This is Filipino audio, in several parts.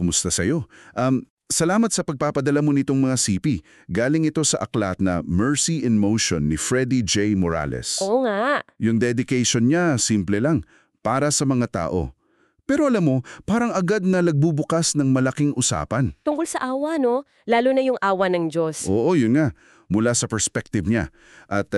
kumusta sa'yo? Salamat sa pagpapadala mo nitong mga CP. Galing ito sa aklat na Mercy in Motion ni Freddie J. Morales. Oo nga. Yung dedication niya, simple lang, para sa mga tao. Pero alam mo, parang agad na nagbubukas ng malaking usapan. Tungkol sa awa, no? Lalo na yung awa ng Diyos. Oo, yun nga. Mula sa perspective niya. At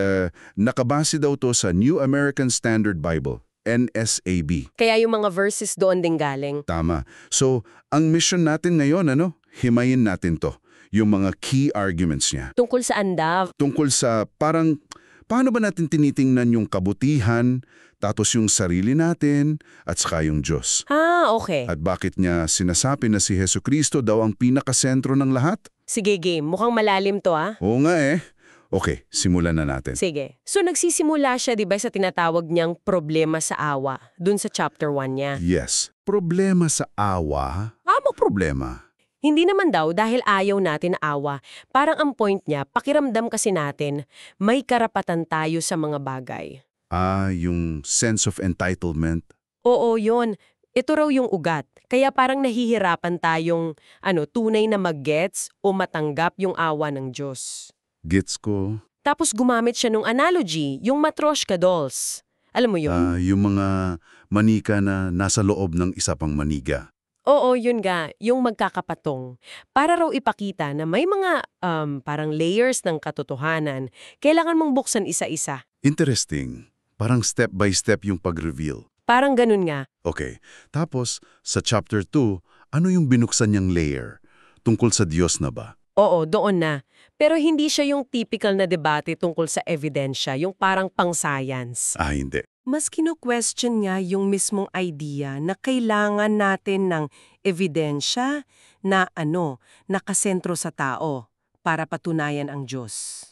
nakabase daw to sa New American Standard Bible, NSAB. Kaya yung mga verses doon din galing. Tama. So, ang mission natin ngayon, himayin natin to. Yung mga key arguments niya. Tungkol sa andav. Tungkol sa parang, paano ba natin tinitingnan yung kabutihan, tapos yung sarili natin, at saka yung Diyos. Okay. At bakit niya sinasabi na si Jesucristo daw ang pinakasentro ng lahat? Sige, game. Mukhang malalim to, Oo nga eh. Okay, simulan na natin. Sige. So nagsisimula siya, di ba, sa tinatawag niyang problema sa awa, dun sa chapter 1 niya. Yes. Problema sa awa? Amang problema. Hindi naman daw dahil ayaw natin na awa. Parang ang point niya, pakiramdam kasi natin, may karapatan tayo sa mga bagay. Yung sense of entitlement. Oo, yon. Ito raw yung ugat. Kaya parang nahihirapan tayong tunay na mag-gets o matanggap yung awa ng Diyos. Gets ko. Tapos gumamit siya nung analogy, yung Matryoshka dolls. Alam mo yun? Yung mga manika na nasa loob ng isa pang maniga. Oo, yun nga, yung magkakapatong. Para raw ipakita na may mga parang layers ng katotohanan, kailangan mong buksan isa-isa. Interesting. Parang step by step yung pag-reveal. Parang ganun nga. Okay. Tapos, sa chapter 2, ano yung binuksan niyang layer? Tungkol sa Diyos na ba? Oo, doon na. Pero hindi siya yung typical na debate tungkol sa ebidensya, yung parang pang-science. Hindi. Mas kino-question niya yung mismong idea na kailangan natin ng ebidensya na nakasentro sa tao para patunayan ang Diyos.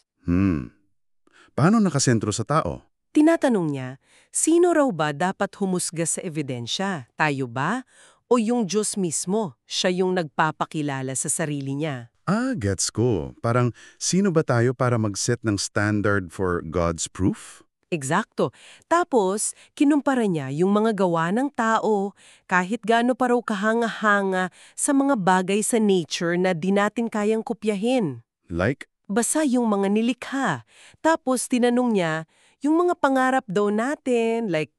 Paano nakasentro sa tao? Tinatanong niya, sino raw ba dapat humusga sa ebidensya? Tayo ba? O yung Diyos mismo? Siya yung nagpapakilala sa sarili niya. Gets ko. Parang, sino ba tayo para mag-set ng standard for God's proof? Eksakto. Tapos, kinumpara niya yung mga gawa ng tao kahit gaano pa raw kahanga-hanga sa mga bagay sa nature na di natin kayang kopyahin. Like? Basta yung mga nilikha. Tapos, tinanong niya, yung mga pangarap daw natin, like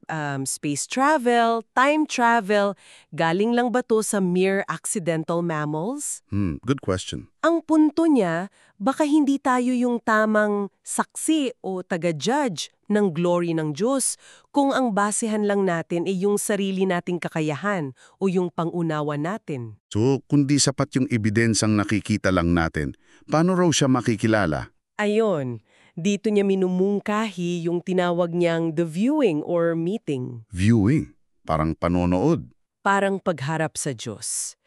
space travel, time travel, galing lang ba to sa mere accidental mammals? Good question. Ang punto niya, baka hindi tayo yung tamang saksi o taga-judge ng glory ng Diyos kung ang basehan lang natin ay yung sarili nating kakayahan o yung pangunawa natin. So, kundi sapat yung ebidensang nakikita lang natin, paano raw siya makikilala? Ayon, dito niya minumungkahi yung tinawag niyang the viewing or meeting. Viewing? Parang panonood. Parang pagharap sa Diyos.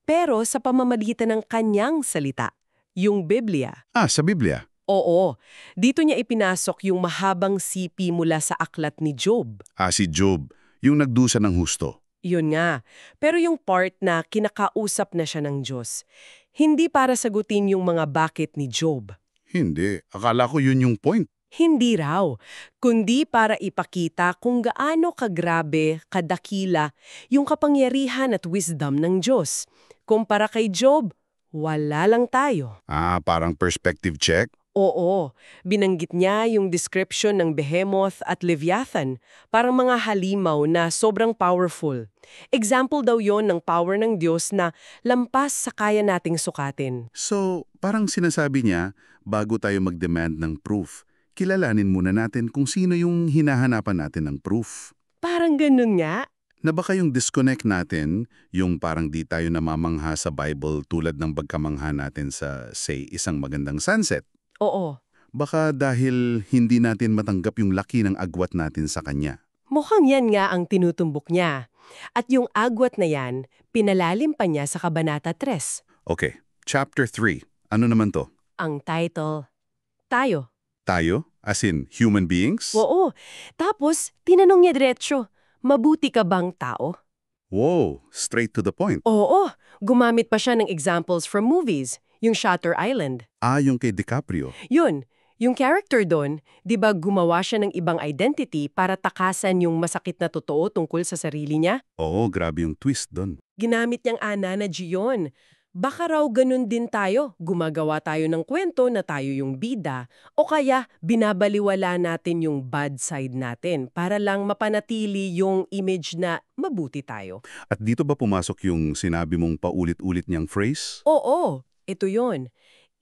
Pero sa pamamagitan ng kanyang salita, yung Biblia. Sa Biblia? Oo, dito niya ipinasok yung mahabang sipi mula sa aklat ni Job. Si Job, yung nagdusa ng husto. Yun nga. Pero yung part na kinakausap na siya ng Diyos, hindi para sagutin yung mga bakit ni Job. Hindi. Akala ko yun yung point. Hindi raw, kundi para ipakita kung gaano kagrabe, kadakila, yung kapangyarihan at wisdom ng Diyos. Kumpara kay Job, wala lang tayo. Parang perspective check? Oo, binanggit niya yung description ng Behemoth at Leviathan, parang mga halimaw na sobrang powerful. Example daw yon ng power ng Diyos na lampas sa kaya nating sukatin. So, parang sinasabi niya, bago tayo mag-demand ng proof, kilalanin muna natin kung sino yung hinahanapan natin ng proof. Parang ganun nga. Na baka yung disconnect natin, yung parang di tayo namamangha sa Bible tulad ng pagkamangha natin sa, say, isang magandang sunset. Oo. Baka dahil hindi natin matanggap yung laki ng agwat natin sa Kanya. Mukhang yan nga ang tinutumbok niya. At yung agwat na yan, pinalalim pa niya sa Kabanata 3. Okay, chapter 3. Ano naman to? Ang title, Tayo. Tayo? As in, human beings? Oo. Tapos, tinanong niya diretsyo, mabuti ka bang tao? Wow, straight to the point. Oo. Gumamit pa siya ng examples from movies, yung Shutter Island. Yung kay DiCaprio. Yun. Yung character doon, di ba gumawa siya ng ibang identity para takasan yung masakit na totoo tungkol sa sarili niya? Oo, grabe yung twist doon. ginamit niyang analogy yun. Baka raw ganun din tayo, gumagawa tayo ng kwento na tayo yung bida, o kaya binabaliwala natin yung bad side natin para lang mapanatili yung image na mabuti tayo. At dito ba pumasok yung sinabi mong paulit-ulit niyang phrase? Oo, ito yon.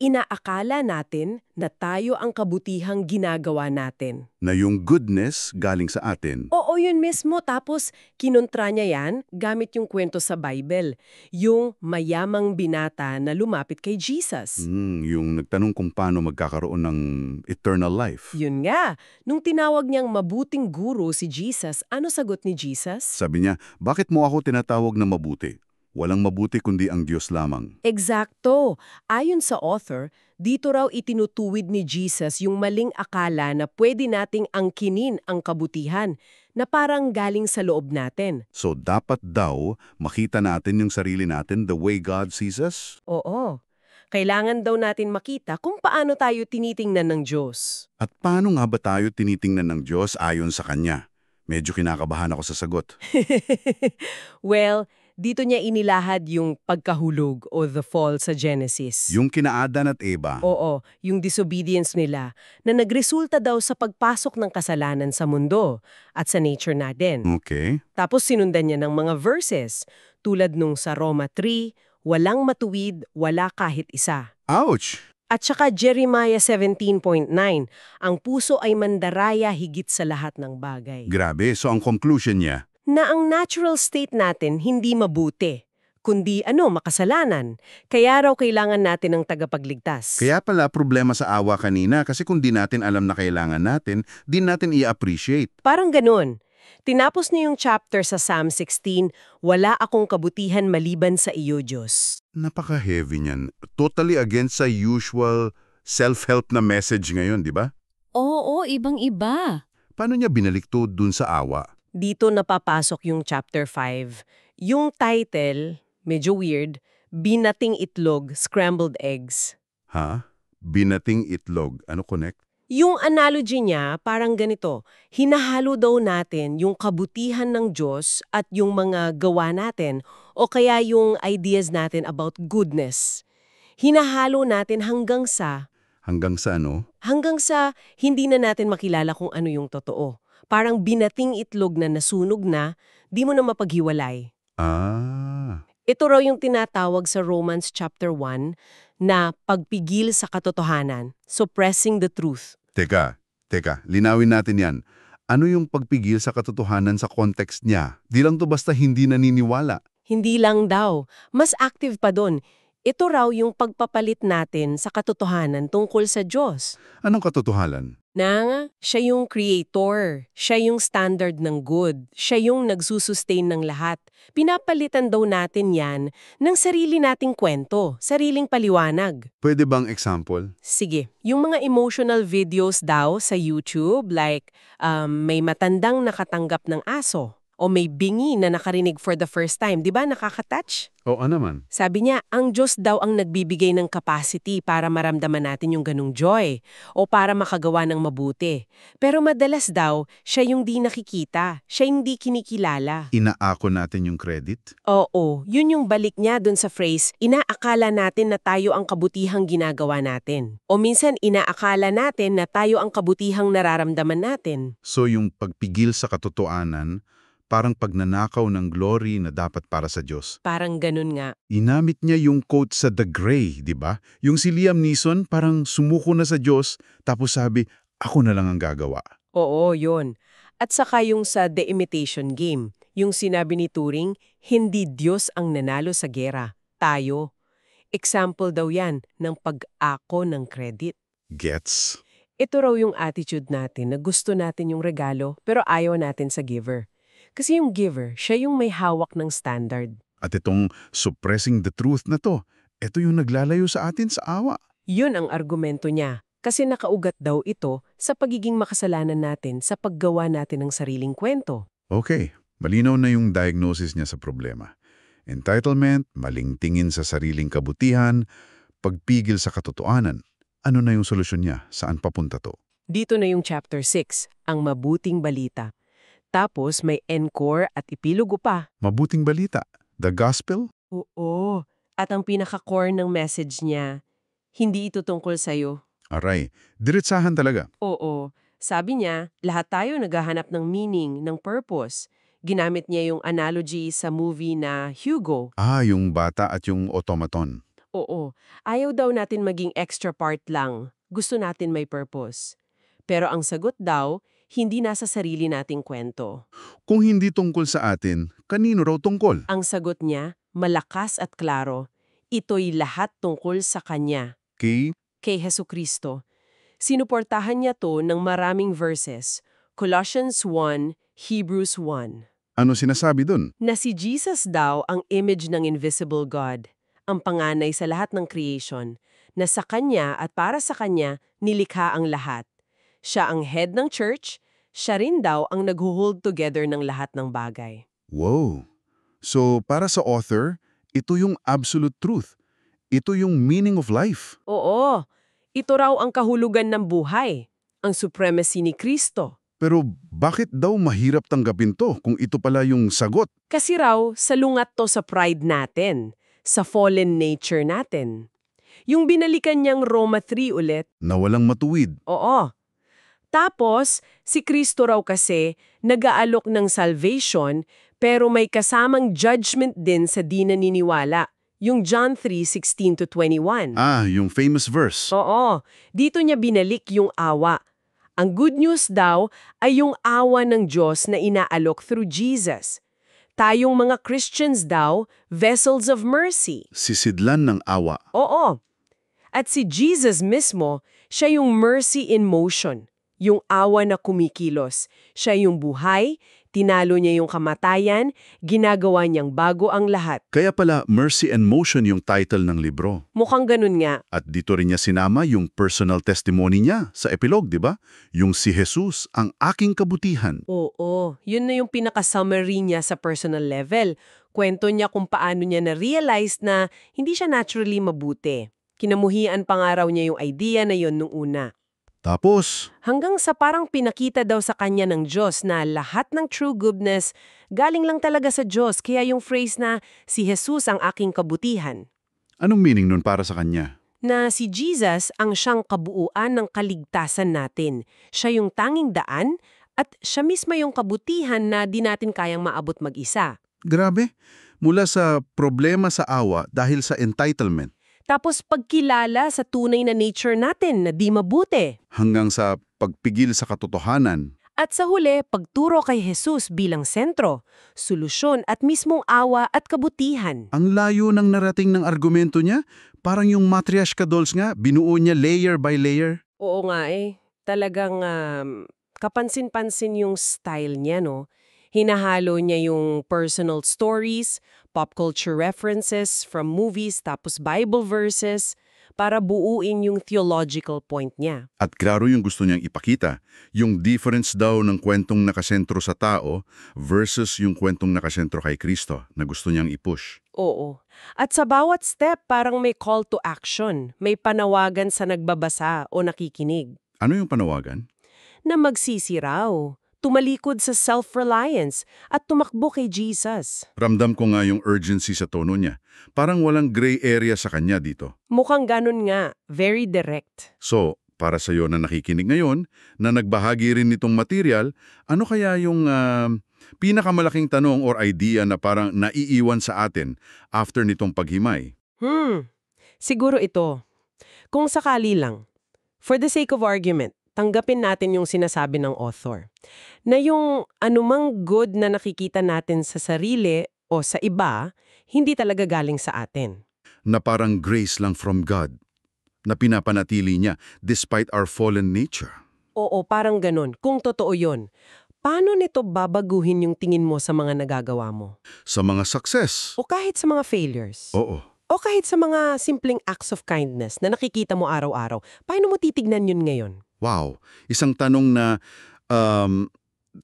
Inaakala natin na tayo ang kabutihang ginagawa natin. Na yung goodness galing sa atin. Oo, yun mismo. Tapos, kinontra niya yan gamit yung kwento sa Bible. Yung mayamang binata na lumapit kay Jesus. Yung nagtanong kung paano magkakaroon ng eternal life. Yun nga. Nung tinawag niyang mabuting guro si Jesus, ano sagot ni Jesus? Sabi niya, bakit mo ako tinatawag na mabuti? Walang mabuti kundi ang Diyos lamang. Eksakto. Ayon sa author, dito raw itinutuwid ni Jesus yung maling akala na pwede nating angkinin ang kabutihan na parang galing sa loob natin. So dapat daw makita natin yung sarili natin the way God sees us? Oo. Kailangan daw natin makita kung paano tayo tinitingnan ng Diyos. At paano nga ba tayo tinitingnan ng Diyos ayon sa Kanya? Medyo kinakabahan ako sa sagot. Well, dito niya inilahad yung pagkahulog o the fall sa Genesis. Yung kina Adan at Eva. Oo, yung disobedience nila na nagresulta daw sa pagpasok ng kasalanan sa mundo at sa nature natin. Okay. Tapos sinundan niya ng mga verses tulad nung sa Roma 3, walang matuwid, wala kahit isa. Ouch! At saka Jeremiah 17.9, ang puso ay mandaraya higit sa lahat ng bagay. Grabe, so ang conclusion niya, Na ang natural state natin hindi mabuti, kundi makasalanan. Kaya raw kailangan natin ng tagapagligtas. kaya pala problema sa awa kanina kasi kung di natin alam na kailangan natin, di natin i-appreciate. Parang ganun. Tinapos niya yung chapter sa Psalm 16, wala akong kabutihan maliban sa iyo, Diyos. Napaka-heavy niyan. Totally against sa usual self-help na message ngayon, di ba? Oo, ibang-iba. Paano niya binaliktod dun sa awa? Dito napapasok yung chapter 5. Yung title, medyo weird, Binating Itlog, Scrambled Eggs. Ha? Binating itlog. Ano connect? Yung analogy niya parang ganito, hinahalo daw natin yung kabutihan ng Diyos at yung mga gawa natin o kaya yung ideas natin about goodness. Hinahalo natin hanggang sa Hanggang sa ano? hindi na natin makilala kung ano yung totoo. Parang binating itlog na nasunog na, di mo na mapaghiwalay. Ah, Ito raw yung tinatawag sa Romans chapter 1 na pagpigil sa katotohanan, suppressing the truth. teka, linawin natin yan. Ano yung pagpigil sa katotohanan sa context niya? Di lang to basta hindi naniniwala. Hindi lang daw, mas active pa doon. Ito raw yung pagpapalit natin sa katotohanan tungkol sa Diyos. Anong katotohanan? Na siya yung creator, siya yung standard ng good, siya yung nagsusustain ng lahat. Pinapalitan daw natin yan ng sarili nating kwento, sariling paliwanag. Pwede bang example? Sige, yung mga emotional videos daw sa YouTube like may matandang nakatanggap ng aso o may bingi na nakarinig for the first time, di ba nakaka-touch? Oo naman. Sabi niya, ang Diyos daw ang nagbibigay ng capacity para maramdaman natin yung ganung joy o para makagawa ng mabuti. Pero madalas daw, siya yung di nakikita, siya yung di kinikilala. Inaako natin yung credit? Oo, yun yung balik niya dun sa phrase, inaakala natin na tayo ang kabutihang ginagawa natin. O minsan, inaakala natin na tayo ang kabutihang nararamdaman natin. So yung pagpigil sa katotohanan, parang pagnanakaw ng glory na dapat para sa Diyos. Parang ganun nga. Inamit niya yung quote sa The Grey, di ba? Yung si Liam Neeson parang sumuko na sa Diyos, tapos sabi, ako na lang ang gagawa. Oo, yun. At saka yung sa The Imitation Game, yung sinabi ni Turing, hindi Diyos ang nanalo sa gera, tayo. Example daw yan ng pag-ako ng credit. Gets? Ito raw yung attitude natin na gusto natin yung regalo pero ayaw natin sa giver. Kasi yung giver, siya yung may hawak ng standard. At itong suppressing the truth na to, ito yung naglalayo sa atin sa awa. Yun ang argumento niya. Kasi nakaugat daw ito sa pagiging makasalanan natin sa paggawa natin ng sariling kwento. Okay, malinaw na yung diagnosis niya sa problema. Entitlement, maling tingin sa sariling kabutihan, pagpigil sa katotohanan. Ano na yung solusyon niya? Saan papunta to? Dito na yung chapter 6, ang mabuting balita. Tapos may encore at epilogo pa. Mabuting balita. The gospel? Oo. At ang pinaka-core ng message niya, hindi ito tungkol sa'yo. Aray, diretsahan talaga. Oo. Sabi niya, lahat tayo naghahanap ng meaning, ng purpose. Ginamit niya yung analogy sa movie na Hugo. Yung bata at yung automaton. Oo. Ayaw daw natin maging extra part lang. Gusto natin may purpose. Pero ang sagot daw, hindi nasa sarili nating kwento. Kung hindi tungkol sa atin, kanino raw tungkol? Ang sagot niya, malakas at klaro. Ito'y lahat tungkol sa Kanya, Kay kay Hesukristo. Sinuportahan niya to ng maraming verses. Colossians 1, Hebrews 1. ano sinasabi dun? Na si Jesus daw ang image ng invisible God, ang panganay sa lahat ng creation, na sa Kanya at para sa Kanya nilikha ang lahat. Siya ang head ng church, siya rin daw ang naghuhold together ng lahat ng bagay. Wow! So, para sa author, ito yung absolute truth. Ito yung meaning of life. Oo, ito raw ang kahulugan ng buhay, ang supremacy ni Kristo. Pero bakit daw mahirap tanggapin to kung ito pala yung sagot? Kasi raw, salungat to sa pride natin, sa fallen nature natin. Yung binalikan niyang Roma 3 ulit, Na walang matuwid. oo. Tapos, si Kristo raw kasi nag-aalok ng salvation pero may kasamang judgment din sa di naniniwala. Yung John 3:16-21. Yung famous verse. Oo, dito niya binalik yung awa. Ang good news daw ay yung awa ng Diyos na inaalok through Jesus. Tayong mga Christians daw, vessels of mercy. Sisidlan ng awa. Oo. At si Jesus mismo, siya yung mercy in motion, yung awa na kumikilos. Siya yung buhay, tinalo niya yung kamatayan, ginagawa niyang bago ang lahat. Kaya pala, Mercy and Motion yung title ng libro. Mukhang ganun nga. At dito rin niya sinama yung personal testimony niya sa epilogue, di ba? Yung si Jesus, ang aking kabutihan. Oo, yun na yung pinaka-summary niya sa personal level. Kwento niya kung paano niya na-realize na hindi siya naturally mabuti. Kinamuhian pa nga raw niya yung idea na yun nung una. Tapos, Hanggang sa parang pinakita daw sa kanya ng Diyos na lahat ng true goodness galing lang talaga sa Diyos. Kaya yung phrase na, si Jesus ang aking kabutihan. anong meaning nun para sa kanya? Na si Jesus ang siyang kabuuan ng kaligtasan natin. Siya yung tanging daan at siya mismo yung kabutihan na di natin kayang maabot mag-isa. Grabe, mula sa problema sa awa dahil sa entitlement, Tapos pagkilala sa tunay na nature natin na di mabuti. hanggang sa pagpigil sa katotohanan. At sa huli, pagturo kay Jesus bilang sentro, solusyon at mismong awa at kabutihan. Ang layo ng narating ng argumento niya, parang yung Matryoshka dolls nga, binuo niya layer by layer. Oo nga eh. Talagang kapansin-pansin yung style niya, no? Hinahalo niya yung personal stories, pop culture references from movies, tapos Bible verses, para buuin yung theological point niya. At klaro yung gusto niyang ipakita, yung difference daw ng kwentong nakasentro sa tao versus yung kwentong nakasentro kay Kristo na gusto niyang i-push. Oo. At sa bawat step, parang may call to action. May panawagan sa nagbabasa o nakikinig. Ano yung panawagan? Na magsisiraw, tumalikod sa self-reliance, at tumakbo kay Jesus. Ramdam ko nga yung urgency sa tono niya. Parang walang gray area sa kanya dito. Mukhang ganun nga, very direct. So, para sa iyo na nakikinig ngayon, na nagbahagi rin nitong material, ano kaya yung pinakamalaking tanong or idea na parang naiiwan sa atin after nitong paghimay? Siguro ito. Kung sakali lang, for the sake of argument, tanggapin natin yung sinasabi ng author. Na yung anumang good na nakikita natin sa sarili o sa iba, hindi talaga galing sa atin. Na parang grace lang from God, na pinapanatili niya despite our fallen nature. Oo, parang ganun. Kung totoo yun, paano nito babaguhin yung tingin mo sa mga nagagawa mo? Sa mga success. O kahit sa mga failures? Oo. O kahit sa mga simpleng acts of kindness na nakikita mo araw-araw, paano mo titignan yun ngayon? Wow, isang tanong na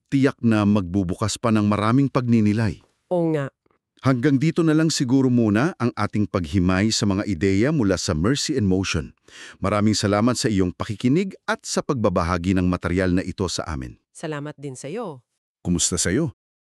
tiyak na magbubukas pa ng maraming pagninilay. Oo nga. Hanggang dito na lang siguro muna ang ating paghimay sa mga ideya mula sa Mercy and Motion. Maraming salamat sa iyong pakikinig at sa pagbabahagi ng material na ito sa amin. Salamat din sa'yo. Kumusta sa'yo?